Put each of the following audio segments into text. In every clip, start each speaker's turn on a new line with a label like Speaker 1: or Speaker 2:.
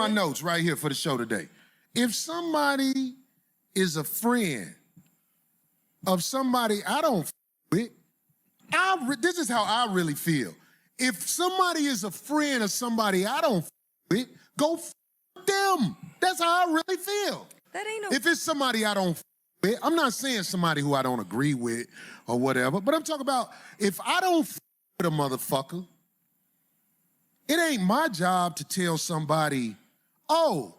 Speaker 1: my notes right here for the show today. If somebody is a friend of somebody I don't with, this is how I really feel. If somebody is a friend of somebody I don't with, go them. That's how I really feel.
Speaker 2: That ain't no...
Speaker 1: If it's somebody I don't with, I'm not saying somebody who I don't agree with or whatever, but I'm talking about if I don't with a motherfucker, it ain't my job to tell somebody, oh,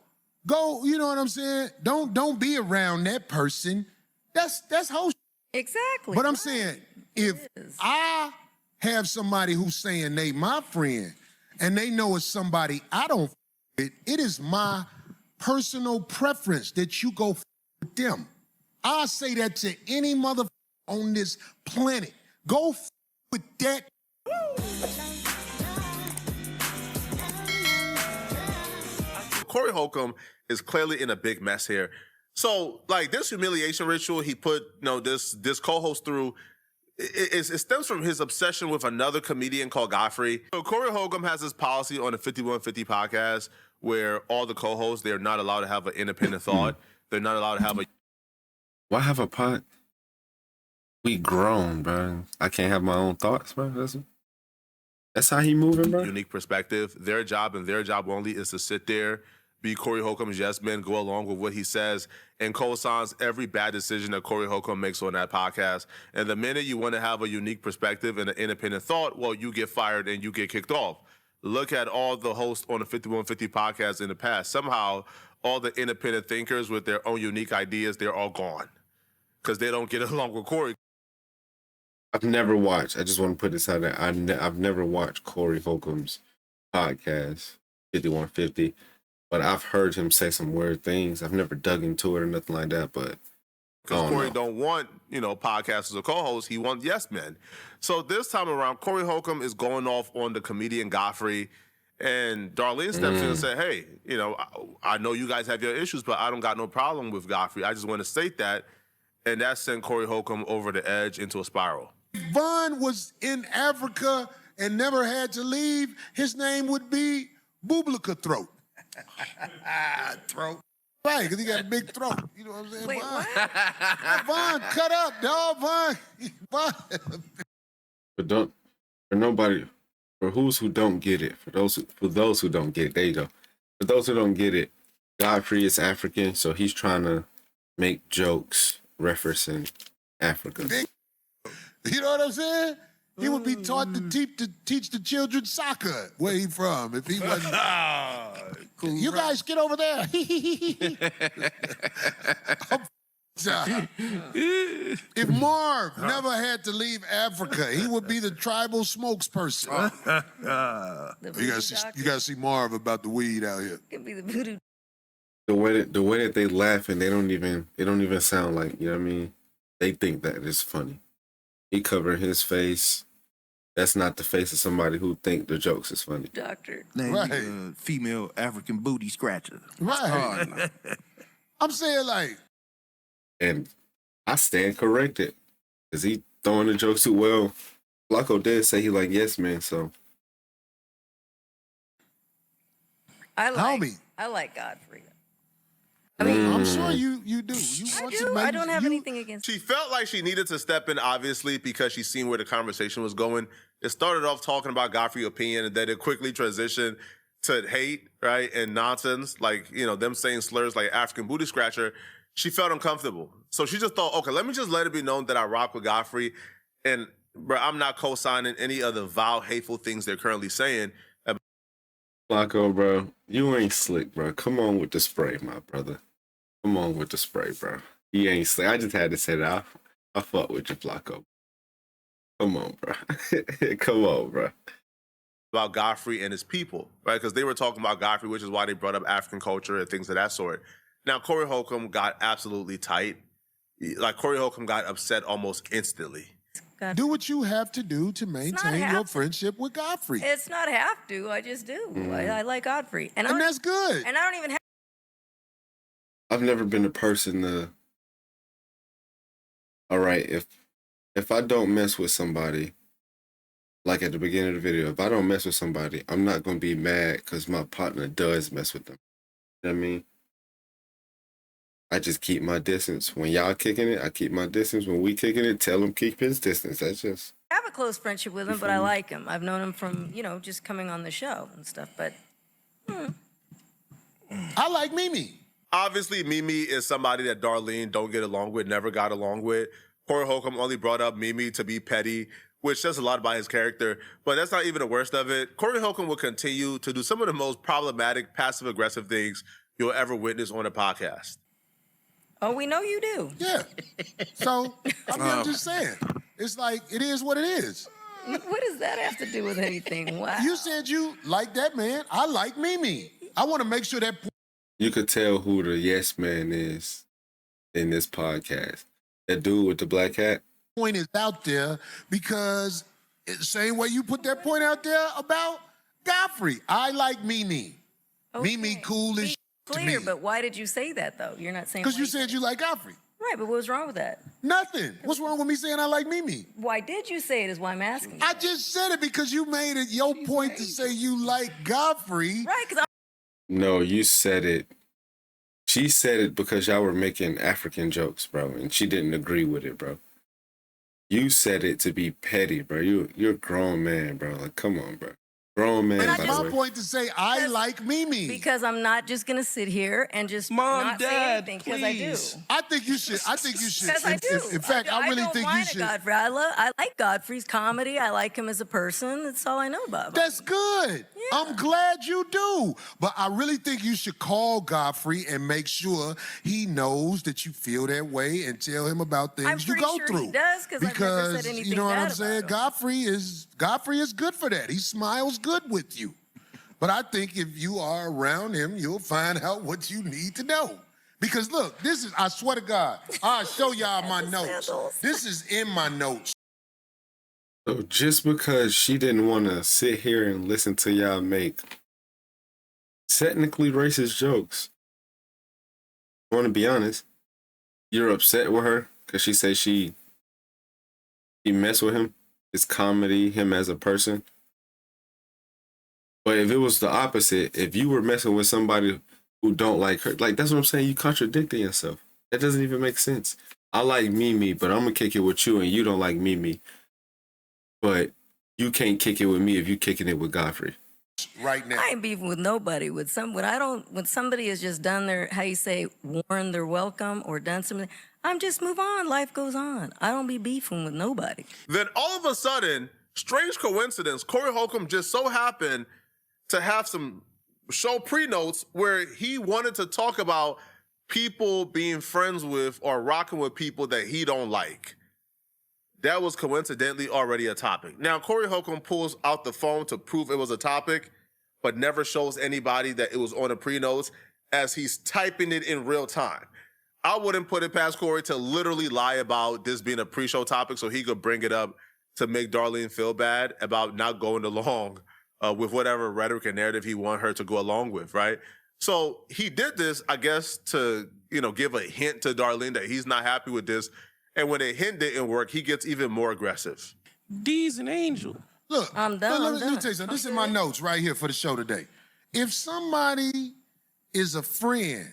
Speaker 1: go, you know what I'm saying? Don't be around that person. That's whole shit.
Speaker 2: Exactly.
Speaker 1: But I'm saying, if I have somebody who's saying they my friend and they know it's somebody I don't with, it is my personal preference that you go with them. I say that to any motherfucker on this planet. Go with that.
Speaker 3: Corey Holcomb is clearly in a big mess here. So, like, this humiliation ritual he put, this co-host through, it stems from his obsession with another comedian called Godfrey. So Corey Holcomb has this policy on the 5150 podcast where all the co-hosts, they're not allowed to have an independent thought. They're not allowed to have a...
Speaker 4: Why have a pot? We grown, bro. I can't have my own thoughts, bro. That's how he moving, bro.
Speaker 3: Unique perspective. Their job and their job only is to sit there, be Corey Holcomb's yes man, go along with what he says, and co-signs every bad decision that Corey Holcomb makes on that podcast. And the minute you want to have a unique perspective and an independent thought, well, you get fired and you get kicked off. Look at all the hosts on the 5150 podcast in the past. Somehow, all the independent thinkers with their own unique ideas, they're all gone because they don't get along with Corey.
Speaker 4: I've never watched, I just want to put this out there, I've never watched Corey Holcomb's podcast, 5150, but I've heard him say some weird things. I've never dug into it or nothing like that, but
Speaker 3: because Corey don't want, podcasters or co-hosts. He wants yes men. So this time around, Corey Holcomb is going off on the comedian Godfrey, and Darlene steps in and said, hey, I know you guys have your issues, but I don't got no problem with Godfrey. I just want to state that. And that sent Corey Holcomb over the edge into a spiral.
Speaker 1: If Vaughn was in Africa and never had to leave, his name would be Booblika Throat. Throat. Right, because he got a big throat. You know what I'm saying?
Speaker 2: Wait,
Speaker 1: Vaughn.
Speaker 2: what?
Speaker 1: Vaughn, cut up, dog. Vaughn.
Speaker 4: But for nobody, for who don't get it, for those who don't get it, there you go. For those who don't get it, Godfrey is African, so he's trying to make jokes referencing Africa.
Speaker 1: You know what I'm saying? He would be taught to teach the children soccer where he from if he wasn't. Cool, you guys get over there. If Marv never had to leave Africa, he would be the tribal spokesperson. You gotta see Marv about the weed out here.
Speaker 2: Could be the voodoo.
Speaker 4: The way that they laugh and they don't even sound like, you know what I mean? They think that is funny. He covering his face. That's not the face of somebody who think the jokes is funny.
Speaker 2: Doctor.
Speaker 5: Right. Female African booty scratcher.
Speaker 1: Right. I'm saying like.
Speaker 4: And I stand corrected. Is he throwing the jokes too well? Flacco did say he like yes man, so.
Speaker 2: I like Godfrey. I
Speaker 1: mean, I'm sure you do.
Speaker 2: I do. I don't have anything against.
Speaker 3: She felt like she needed to step in, obviously, because she's seen where the conversation was going. It started off talking about Godfrey's opinion, and then it quickly transitioned to hate, right, and nonsense, like, them saying slurs like African booty scratcher. She felt uncomfortable. So she just thought, okay, let me just let it be known that I rock with Godfrey, and, bro, I'm not co-signing any of the vile, hateful things they're currently saying.
Speaker 4: Flacco, bro, you ain't slick, bro. Come on with the spray, my brother. Come on with the spray, bro. He ain't slick. I just had to say that. I fuck with you, Flacco. Come on, bro. Come on, bro.
Speaker 3: About Godfrey and his people, right? Because they were talking about Godfrey, which is why they brought up African culture and things of that sort. Now, Corey Holcomb got absolutely tight. Like, Corey Holcomb got upset almost instantly.
Speaker 1: Do what you have to do to maintain your friendship with Godfrey.
Speaker 2: It's not have to. I just do. I like Godfrey. And
Speaker 1: that's good.
Speaker 2: And I don't even have.
Speaker 4: I've never been a person to. All right, if I don't mess with somebody, like at the beginning of the video, if I don't mess with somebody, I'm not going to be mad because my partner does mess with them. You know what I mean? I just keep my distance. When y'all kicking it, I keep my distance. When we kicking it, tell him keep his distance. That's just...
Speaker 2: I have a close friendship with him, but I like him. I've known him from, just coming on the show and stuff. But
Speaker 1: I like Mimi.
Speaker 3: Obviously, Mimi is somebody that Darlene don't get along with, never got along with. Corey Holcomb only brought up Mimi to be petty, which says a lot about his character. But that's not even the worst of it. Corey Holcomb will continue to do some of the most problematic, passive-aggressive things you'll ever witness on a podcast.
Speaker 2: oh, we know you do.
Speaker 1: Yeah. So, I'm just saying. It's like, it is what it is.
Speaker 2: What does that have to do with anything? Wow.
Speaker 1: You said you like that man. I like Mimi. I want to make sure that
Speaker 4: You could tell who the yes man is in this podcast. That dude with the black hat.
Speaker 1: point is out there because it's the same way you put that point out there about Godfrey. I like Mimi.
Speaker 2: Okay.
Speaker 1: Mimi cool as
Speaker 2: Be
Speaker 1: shit to
Speaker 2: clear,
Speaker 1: me.
Speaker 2: but why did you say that, though? You're not saying...
Speaker 1: Because
Speaker 2: why
Speaker 1: you said you like Godfrey.
Speaker 2: Right, but what was wrong with that?
Speaker 1: Nothing. What's wrong with me saying I like Mimi?
Speaker 2: Why did you say it is why I'm asking you.
Speaker 1: I just said it because you made it your point to say you like Godfrey.
Speaker 2: Right, because
Speaker 4: No, you said it. She said it because y'all were making African jokes, bro, and she didn't agree with it, bro. You said it to be petty, bro. You're a grown man, bro. Like, come on, bro. Grown man,
Speaker 1: That's
Speaker 4: by
Speaker 1: my
Speaker 4: the way.
Speaker 1: point to say I like Mimi.
Speaker 2: because I'm not just going to sit here and just
Speaker 5: Mom,
Speaker 2: not say
Speaker 5: Dad,
Speaker 2: anything because I do.
Speaker 5: please.
Speaker 1: I think you should.
Speaker 2: Because I do.
Speaker 1: In fact, I really
Speaker 2: don't
Speaker 1: think you
Speaker 2: mind
Speaker 1: should.
Speaker 2: Godfrey. I like Godfrey's comedy. I like him as a person. That's all I know about him.
Speaker 1: That's good.
Speaker 2: Yeah.
Speaker 1: I'm glad you do. But I really think you should call Godfrey and make sure he knows that you feel that way and tell him about things
Speaker 2: I'm
Speaker 1: you
Speaker 2: pretty
Speaker 1: go
Speaker 2: sure
Speaker 1: through.
Speaker 2: he does, 'cause I've never said
Speaker 1: Because
Speaker 2: anything
Speaker 1: you know what
Speaker 2: bad
Speaker 1: I'm
Speaker 2: about
Speaker 1: saying?
Speaker 2: him.
Speaker 1: Godfrey is good for that. He smiles good with you. But I think if you are around him, you'll find out what you need to know. Because look, this is, I swear to God, I'll show y'all my notes.
Speaker 2: Sandals.
Speaker 1: This is in my notes.
Speaker 4: So just because she didn't want to sit here and listen to y'all make technically racist jokes, I want to be honest, you're upset with her because she said she messed with him, his comedy, him as a person. But if it was the opposite, if you were messing with somebody who don't like her, like, that's what I'm saying, you contradicting yourself. That doesn't even make sense. I like Mimi, but I'm gonna kick it with you, and you don't like Mimi. But you can't kick it with me if you kicking it with Godfrey.
Speaker 1: Right now.
Speaker 2: I ain't beefing with nobody. When somebody has just done their, how you say, worn their welcome or done something, I'm just move on. Life goes on. I don't be beefing with nobody.
Speaker 3: Then all of a sudden, strange coincidence, Corey Holcomb just so happened to have some show pre-notes where he wanted to talk about people being friends with or rocking with people that he don't like. That was coincidentally already a topic. Now, Corey Holcomb pulls out the phone to prove it was a topic, but never shows anybody that it was on the pre-notes as he's typing it in real time. I wouldn't put it past Corey to literally lie about this being a pre-show topic so he could bring it up to make Darlene feel bad about not going along with whatever rhetoric and narrative he want her to go along with, right? So he did this, I guess, to give a hint to Darlene that he's not happy with this. And when the hint didn't work, he gets even more aggressive.
Speaker 5: D's an angel.
Speaker 1: Look,
Speaker 2: I'm done,
Speaker 1: Let
Speaker 2: I'm
Speaker 1: me
Speaker 2: done.
Speaker 1: tell you something. This is my notes right here for the show today. If somebody is a friend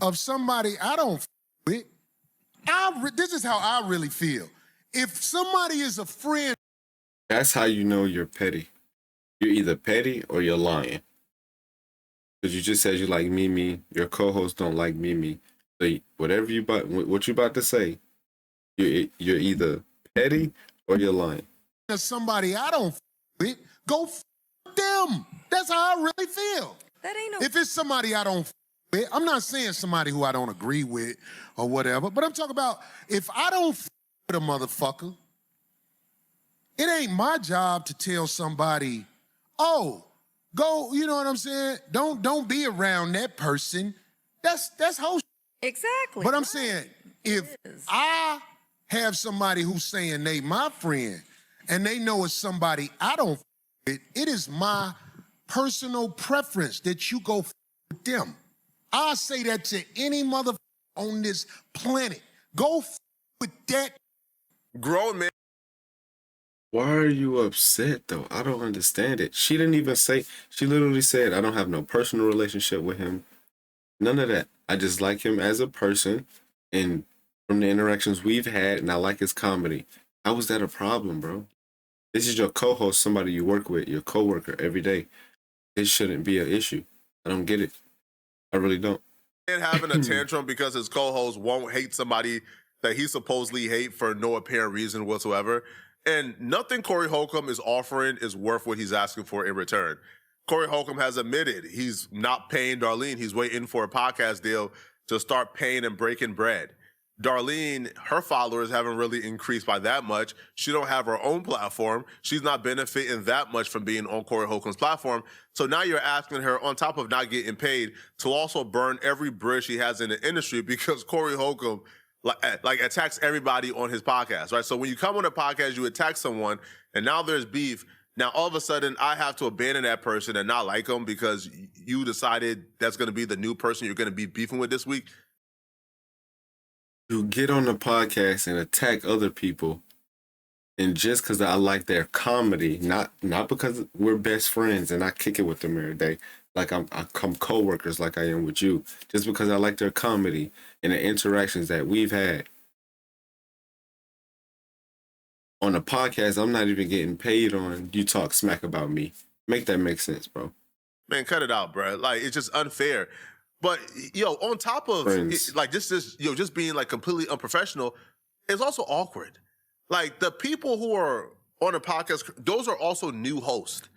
Speaker 1: of somebody I don't with, this is how I really feel. If somebody is a friend,
Speaker 4: That's how you know you're petty. You're either petty or you're lying. Because you just said you like Mimi. Your co-hosts don't like Mimi. So whatever what you about to say, you're either petty or you're lying.
Speaker 1: if somebody I don't with, go them. That's how I really feel.
Speaker 2: That ain't no...
Speaker 1: If it's somebody I don't with, I'm not saying somebody who I don't agree with or whatever, but I'm talking about if I don't with a motherfucker, it ain't my job to tell somebody, oh, go, you know what I'm saying? Don't be around that person. That's whole.
Speaker 2: Exactly.
Speaker 1: But I'm
Speaker 2: right.
Speaker 1: saying, if
Speaker 2: is.
Speaker 1: I have somebody who's saying they my friend and they know it's somebody I don't with, it is my personal preference that you go with them. I say that to any motherfucker on this planet. Go with that
Speaker 3: Grown men
Speaker 4: Why are you upset though? I don't understand it. She didn't even say, she literally said, I don't have no personal relationship with him. None of that. I just like him as a person and from the interactions we've had, and I like his comedy. How is that a problem, bro? This is your co-host, somebody you work with, your coworker every day. This shouldn't be an issue. I don't get it. I really don't.
Speaker 3: And having a tantrum because his co-host won't hate somebody that he supposedly hate for no apparent reason whatsoever. And nothing Corey Holcomb is offering is worth what he's asking for in return. Corey Holcomb has admitted he's not paying Darlene. He's waiting for a podcast deal to start paying and breaking bread. Darlene, her followers haven't really increased by that much. She don't have her own platform. She's not benefiting that much from being on Corey Holcomb's platform. So now you're asking her, on top of not getting paid, to also burn every bridge she has in the industry because Corey Holcomb like attacks everybody on his podcast, right? So when you come on a podcast, you attack someone, and now there's beef. Now all of a sudden, I have to abandon that person and not like them because you decided that's going to be the new person you're going to be beefing with this week.
Speaker 4: You get on the podcast and attack other people, and just because I like their comedy, not because we're best friends and I kick it with them every day, like I'm co-workers like I am with you, just because I like their comedy and the interactions that we've had. On a podcast, I'm not even getting paid on, you talk smack about me. Make that make sense, bro.
Speaker 3: Man, cut it out, bro. Like, it's just unfair. But, on top of, just being, like, completely unprofessional, it's also awkward. Like, the people who are on a podcast, those are also new hosts.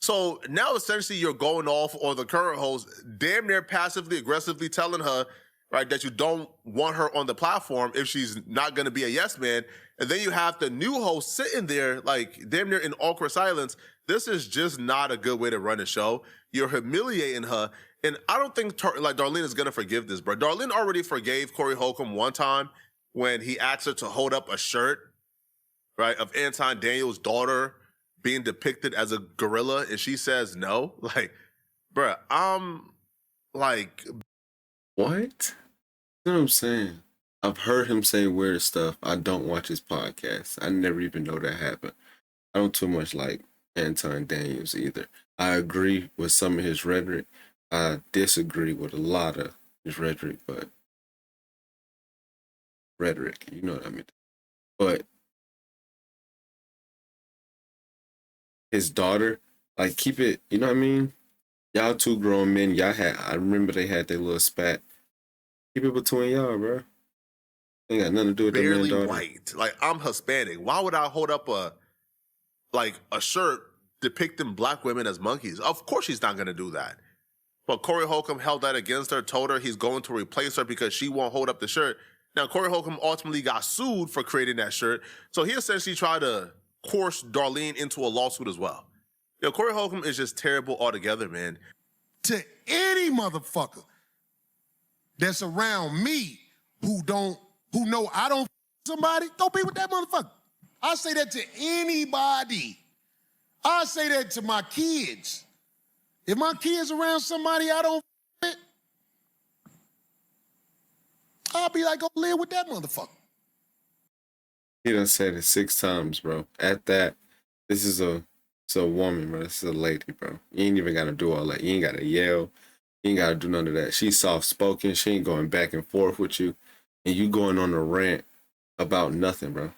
Speaker 3: So now essentially you're going off on the current host, damn near passively aggressively telling her, right, that you don't want her on the platform if she's not going to be a yes man. And then you have the new host sitting there like damn near in awkward silence. This is just not a good way to run a show. You're humiliating her. And I don't think Darlene is going to forgive this, bro. Darlene already forgave Corey Holcomb one time when he asked her to hold up a shirt, right, of Anton Daniels' daughter being depicted as a gorilla, and she says no. Like, bruh, I'm like...
Speaker 4: What? You know what I'm saying? I've heard him say weird stuff. I don't watch his podcast. I never even know that happened. I don't too much like Anton Daniels either. I agree with some of his rhetoric. I disagree with a lot of his rhetoric, you know what I mean? But his daughter, like, keep it, you know what I mean? Y'all two grown men, I remember they had their little spat. Keep it between y'all, bro. Ain't got nothing to do with the man daughter.
Speaker 3: White. Like, I'm Hispanic. Why would I hold up a shirt depicting black women as monkeys? Of course she's not going to do that. But Corey Holcomb held that against her, told her he's going to replace her because she won't hold up the shirt. Now, Corey Holcomb ultimately got sued for creating that shirt. So he essentially tried to coerce Darlene into a lawsuit as well. Corey Holcomb is just terrible altogether, man.
Speaker 1: To any motherfucker that's around me who know I don't somebody, don't be with that motherfucker. I say that to anybody. I say that to my kids. If my kids around somebody I don't with, I'll be like, go live with that motherfucker.
Speaker 4: He done said it 6 times, bro. At that, this is a woman, bro. This is a lady, bro. You ain't even got to do all that. You ain't got to yell. You ain't got to do none of that. She's soft-spoken. She ain't going back and forth with you. And you going on a rant about nothing, bro.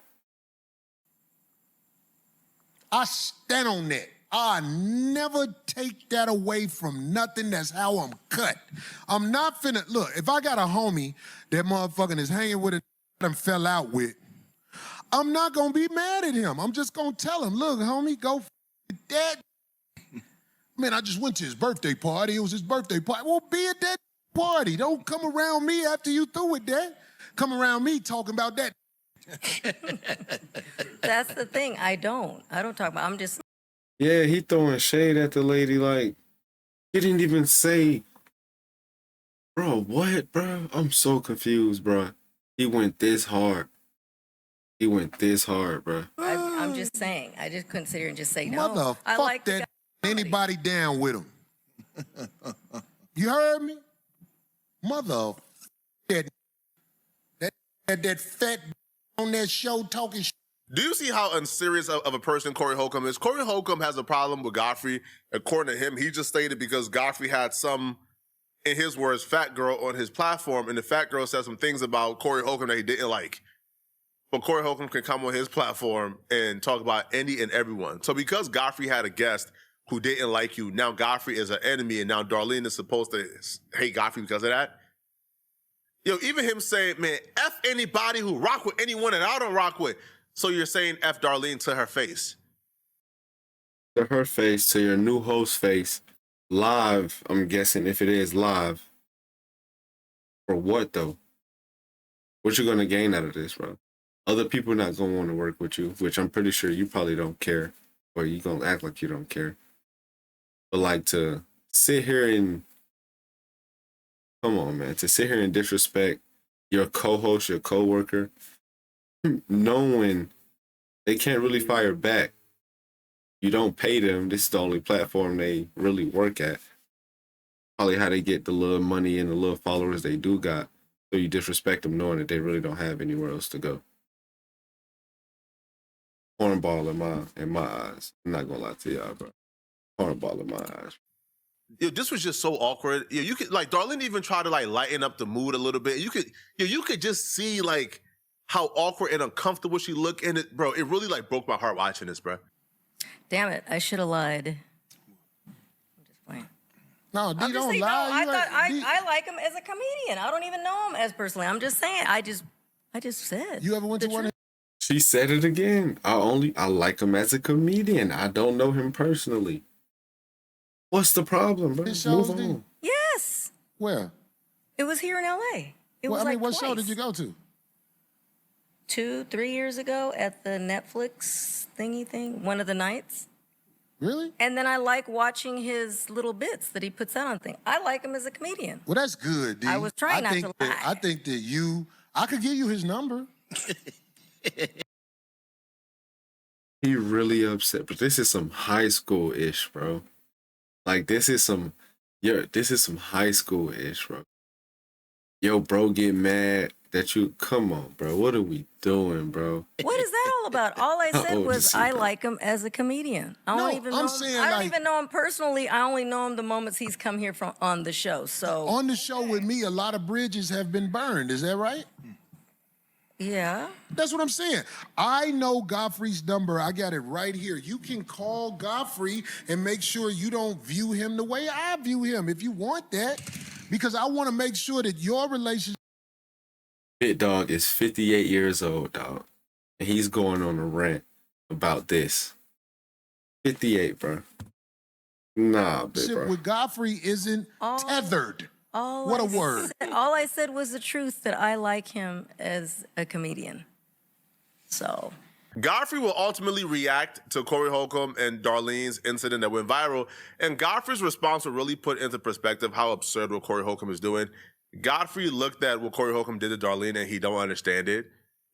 Speaker 1: I stand on that. I never take that away from nothing. That's how I'm cut. I'm not finna, look, if I got a homie that motherfucking is hanging with and fell out with, I'm not gonna be mad at him. I'm just gonna tell him, look, homie, go f that. Man, I just went to his birthday party. It was his birthday party. Well, be at that party. Don't come around me after you through with that. Come around me talking about that.
Speaker 2: That's the thing. I don't talk about, I'm just...
Speaker 4: Yeah, he throwing shade at the lady like, he didn't even say, bro, what, bro? I'm so confused, bro. He went this hard. Bro.
Speaker 2: I'm just saying. I just couldn't sit here and just say no.
Speaker 1: Mother,
Speaker 2: I
Speaker 1: fuck
Speaker 2: like
Speaker 1: that. Anybody down with him. You heard me? Mother, that fat on that show talking shit.
Speaker 3: Do you see how unserious of a person Corey Holcomb is? Corey Holcomb has a problem with Godfrey. According to him, he just stated because Godfrey had some, in his words, fat girl on his platform, and the fat girl said some things about Corey Holcomb that he didn't like. But Corey Holcomb can come on his platform and talk about any and everyone. So because Godfrey had a guest who didn't like you, now Godfrey is an enemy, and now Darlene is supposed to hate Godfrey because of that? Yo, even him saying, man, F anybody who rock with anyone that I don't rock with. So you're saying F Darlene to her face?
Speaker 4: To her face, to your new host face, live, I'm guessing, if it is live. For what, though? What you going to gain out of this, bro? Other people not going to want to work with you, which I'm pretty sure you probably don't care. Or you going to act like you don't care. But, like, to sit here and... Come on, man. To sit here and disrespect your co-host, your co-worker, knowing they can't really fire back. You don't pay them. This is the only platform they really work at. Probably how they get the little money and the little followers they do got. So you disrespect them knowing that they really don't have anywhere else to go. Cornball in my eyes. I'm not gonna lie to y'all, bro. Cornball in my eyes.
Speaker 3: Yo, this was just so awkward. Yo, you could, like, Darlene even tried to, like, lighten up the mood a little bit. You could just see, like, how awkward and uncomfortable she looked in it. Bro, it really, like, broke my heart watching this, bro.
Speaker 2: Damn it, I should have lied. I'm just playing.
Speaker 1: No, D,
Speaker 2: I'm just
Speaker 1: don't
Speaker 2: saying,
Speaker 1: lie.
Speaker 2: no,
Speaker 1: You ain't-
Speaker 2: I like him as a comedian. I don't even know him as personally. I'm just saying. I just said.
Speaker 1: You ever went to one of
Speaker 4: She said it again. I like him as a comedian. I don't know him personally. What's the problem, bro?
Speaker 1: his shows,
Speaker 4: Move
Speaker 1: D?
Speaker 4: on.
Speaker 2: Yes,
Speaker 1: Where?
Speaker 2: it was here in L.A. It
Speaker 1: Well,
Speaker 2: was
Speaker 1: I mean,
Speaker 2: like
Speaker 1: what show
Speaker 2: twice.
Speaker 1: did you go to?
Speaker 2: 2-3 years ago at the Netflix thingy thing, one of the nights.
Speaker 1: Really?
Speaker 2: And then I like watching his little bits that he puts out on things. I like him as a comedian.
Speaker 1: Well, that's good, D.
Speaker 2: I was trying not
Speaker 1: think
Speaker 2: to
Speaker 1: that,
Speaker 2: lie.
Speaker 1: I think that I could give you his number.
Speaker 4: He really upset, but this is some high school-ish, bro. Like, this is some high school-ish, bro. Yo, bro, get mad that you, come on, bro. What are we doing, bro?
Speaker 2: What is that all about? All I said
Speaker 4: old
Speaker 2: was
Speaker 4: is he,
Speaker 2: I
Speaker 4: bro?
Speaker 2: like him as a comedian. I don't
Speaker 1: No,
Speaker 2: even
Speaker 1: I'm
Speaker 2: know
Speaker 1: saying,
Speaker 2: I don't
Speaker 1: like-
Speaker 2: even know him personally. I only know him the moments he's come here from on the show. So
Speaker 1: On the show with me, a lot of bridges have been burned. Is that right?
Speaker 2: yeah.
Speaker 1: That's what I'm saying. I know Godfrey's number. I got it right here. You can call Godfrey and make sure you don't view him the way I view him if you want that. Because I want to make sure that your relationship.
Speaker 4: Big Dog is 58 years old, dog. And he's going on a rant about this. 58, bro. Nah, big bro.
Speaker 1: with Godfrey isn't tethered. What a word.
Speaker 2: All I said was the truth that I like him as a comedian. So
Speaker 3: Godfrey will ultimately react to Corey Holcomb and Darlene's incident that went viral, and Godfrey's response will really put into perspective how absurd what Corey Holcomb is doing. Godfrey looked at what Corey Holcomb did to Darlene and he don't understand it.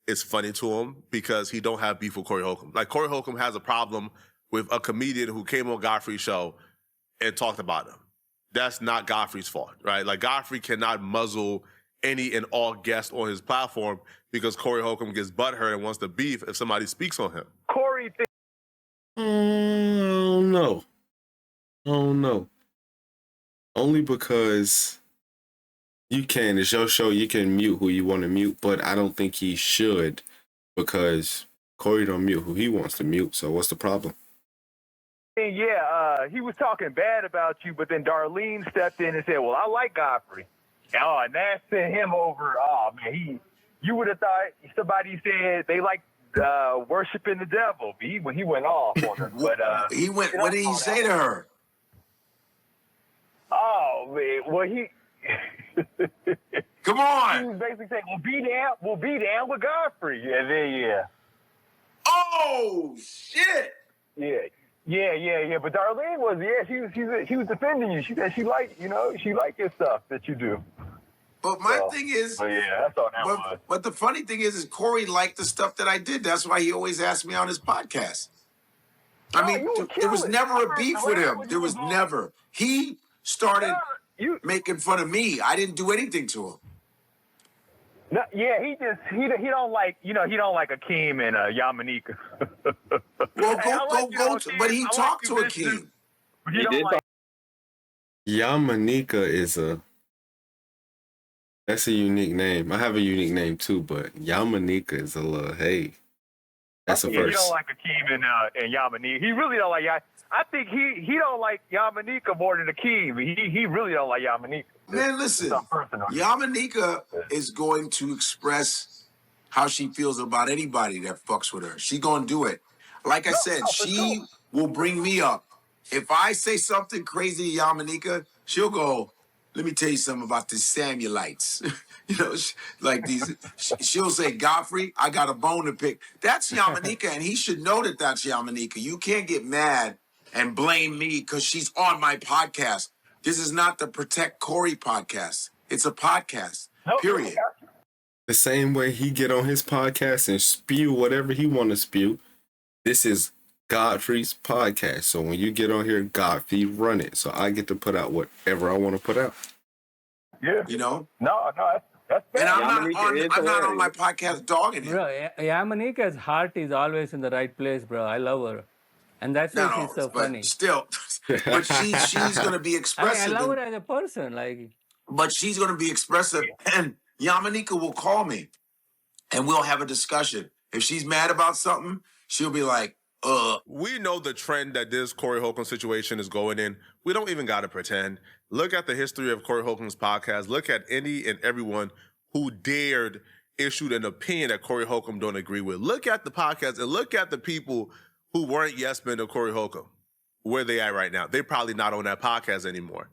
Speaker 3: It's funny to him because he don't have beef with Corey Holcomb. Like, Corey Holcomb has a problem with a comedian who came on Godfrey's show and talked about him. That's not Godfrey's fault, right? Like, Godfrey cannot muzzle any and all guests on his platform because Corey Holcomb gets butthurt and wants to beef if somebody speaks on him.
Speaker 5: Corey thinks
Speaker 4: Oh, no. Oh, no. Only because you can. It's your show. You can mute who you want to mute, but I don't think he should because Corey don't mute who he wants to mute. So what's the problem?
Speaker 6: he was talking bad about you, but then Darlene stepped in and said, well, I like Godfrey. Oh, and that sent him over. Oh, man, you would have thought somebody said they like worshiping the devil. When he went off on her. But
Speaker 7: he went. What did he say to her?
Speaker 6: Oh, man. Well, he
Speaker 7: Come
Speaker 6: he
Speaker 7: on.
Speaker 6: was basically saying, we'll be down with Godfrey. And then,
Speaker 7: Oh shit.
Speaker 6: Yeah. But Darlene was, she was defending you. She said she liked your stuff that you do.
Speaker 7: But my thing is,
Speaker 6: But yeah, that's all that was.
Speaker 7: but the funny thing is Corey liked the stuff that I did. That's why he always asked me on his podcast. I mean,
Speaker 6: you were
Speaker 7: there was
Speaker 6: killing.
Speaker 7: never a beef with him.
Speaker 6: When
Speaker 7: There
Speaker 6: you
Speaker 7: was
Speaker 6: was on-
Speaker 7: never. He started
Speaker 6: You
Speaker 7: making fun of me. I didn't do anything to him.
Speaker 6: No, yeah, he don't like he don't like Akeem and Yamanika.
Speaker 7: Well,
Speaker 6: Hey, I like you,
Speaker 7: go.
Speaker 6: Akeem.
Speaker 7: But he
Speaker 6: I like
Speaker 7: talked
Speaker 6: you,
Speaker 7: to
Speaker 6: Vincent,
Speaker 7: Akeem.
Speaker 6: but you
Speaker 4: He
Speaker 6: don't
Speaker 4: did
Speaker 6: like.
Speaker 4: Yamanika that's a unique name. I have a unique name too, but Yamanika is a little that's a
Speaker 6: Yeah, you don't
Speaker 4: verse.
Speaker 6: like Akeem and Yamanika. He really don't like. I think he don't like Yamanika more than Akeem. He really don't like Yamanika.
Speaker 7: Man, listen,
Speaker 6: Something personal.
Speaker 7: Yamanika is going to express how she feels about anybody that fucks with her. She gonna do it. Like I said,
Speaker 6: for
Speaker 7: she
Speaker 6: sure.
Speaker 7: will bring me up. If I say something crazy to Yamanika, she'll go, let me tell you something about the Samuelites. Like these, she'll say, Godfrey, I got a bone to pick. That's Yamanika, and he should know that that's Yamanika. You can't get mad and blame me because she's on my podcast. This is not the Protect Corey podcast. It's a podcast, period.
Speaker 4: The same way he get on his podcast and spew whatever he want to spew. This is Godfrey's podcast. So when you get on here, Godfrey run it. So I get to put out whatever I want to put out.
Speaker 6: Yeah.
Speaker 7: No,
Speaker 6: that's
Speaker 7: and
Speaker 6: fair.
Speaker 7: I'm not on my podcast dogging it.
Speaker 8: Bro, Yamanika's heart is always in the right place, bro. I love her. And that's why she's so
Speaker 7: but
Speaker 8: funny.
Speaker 7: still, but she's gonna be
Speaker 8: I
Speaker 7: expressive.
Speaker 8: love her as a person. Like,
Speaker 7: But she's gonna be expressive, and Yamanika will call me, and we'll have a discussion. If she's mad about something, she'll be like,
Speaker 3: We know the trend that this Corey Holcomb situation is going in. We don't even got to pretend. Look at the history of Corey Holcomb's podcast. Look at any and everyone who dared issue an opinion that Corey Holcomb don't agree with. Look at the podcast and look at the people who weren't yes men of Corey Holcomb. Where they at right now? They're probably not on that podcast anymore.